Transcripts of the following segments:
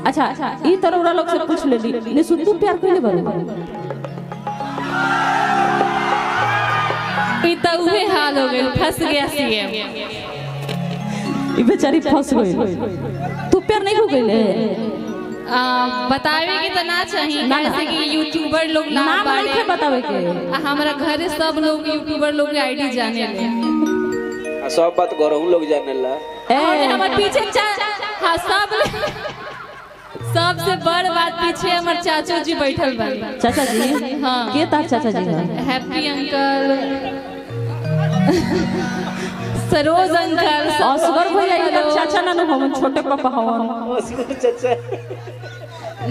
अच्छा ई तरह लोग से पूछ लेली निशु तू प्यार कइले बारू ई तो उहे हाल हो गइल फंस गया सीएम ई बेचारी फंस गई तू प्यार नहीं हो गइले बतावे के तो ना चाहिए जैसे कि यूट्यूबर लोग नाम नहीं बतावे के हमारा घरे सब लोग यूट्यूबर लोग के आईडी जाने ले सब बात गरहू लोग जाने ला और हमारे पीछे हाँ सबसे बड़ बात पीछे हमारे चाचू जी बैठल बा चाचा जी हाँ के तार चाचा जी हैप्पी अंकल सरोज अंकल असगर भैया ये चाचा ना हम छोटे पापा हवन असगर चाचा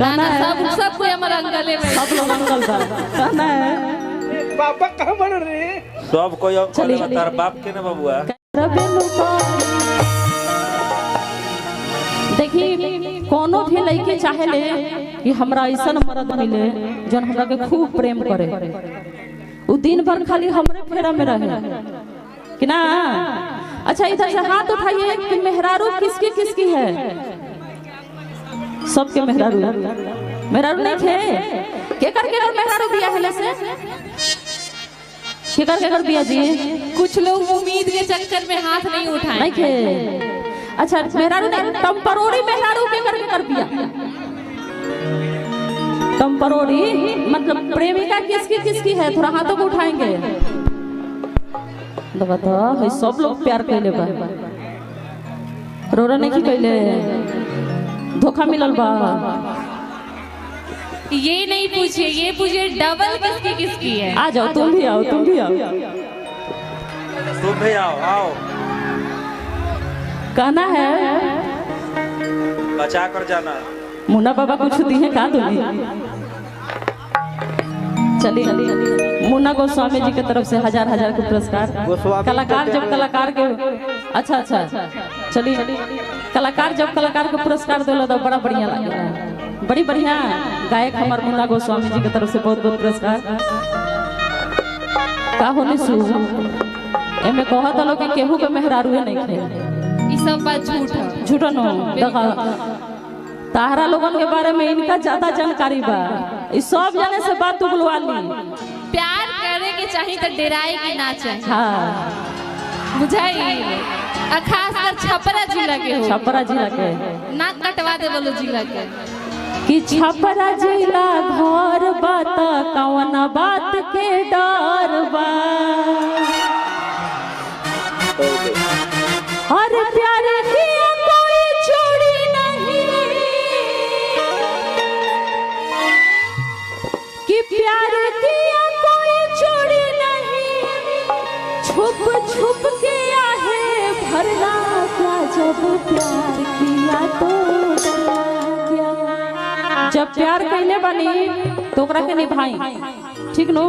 ना सब कोई हमारा अंकल है सब लोग अंकल बा ना पापा कहां बन रे सब कोई अंकल तार बाप के ना बबुआ देखी कोनो भी लड़की चाहे ले कि हमरा ऐसा मर्द मिले जौन हमरा के खूब प्रेम करे वो दिन भर खाली हमरे फेरा में रहे कि ना। अच्छा इधर से हाथ उठाइए कि मेहरारू किसकी किसकी है सबके मेहरारू मेहरारू नहीं थे के कर मेहरारू दिया है से के कर दिया जी कुछ लोग उम्मीद के चक्कर में हाथ नहीं उठाए नहीं थे। अच्छा मेहरारू नहीं टम्परोड़ी मेहरारू के कर दिया टम्परोड़ी मतलब प्रेमिका किसकी किसकी है थोड़ा हाथों को उठाएंगे तो बता सब लोग प्यार कैले बा रोरा नहीं की कैले धोखा मिलल बा ये नहीं पूछिए ये पूछिए डबल किसकी किसकी है। आ जाओ तुम भी आओ तुम भी आओ कहना है बचा कर जाना मुन्ना बाबा कुछ दी है का दूंगी चलिए मुन्ना गोस्वामी जी की तरफ से हजार के पुरस्कार कलाकार जब कलाकार के अच्छा चलिए कलाकार जब कलाकार को पुरस्कार दिला तो बड़ा बढ़िया लगे बड़ी बढ़िया गायक हमारे मुन्ना गोस्वामी जी की तरफ से बहुत पुरस्कार का होने सु एमे कहा था लोग कि केहू के मेहरारू है नहीं थे ये सब बात झूठ नो देखा ताहरा लोगन के बारे में इनका ज्यादा जानकारी बा इस सब जाने से बात तू बुलवा ली प्यार करे के चाहिए तो डेराए के ना चाहिए हाँ बुझाई खास कर छपरा जिला के हो छपरा जिला के नाक कटवा दे बोलो जिला के कि छपरा जिला घर बात कौन बात के डर बा और प्यार किया कोई छोड़ी नहीं कि प्यार किया कोई छोड़ी नहीं छुप छुप के आहे भरना क्या जब प्यार किया तो जब प्यार कैले बनी तो ओकरा के निभाई ठीक नो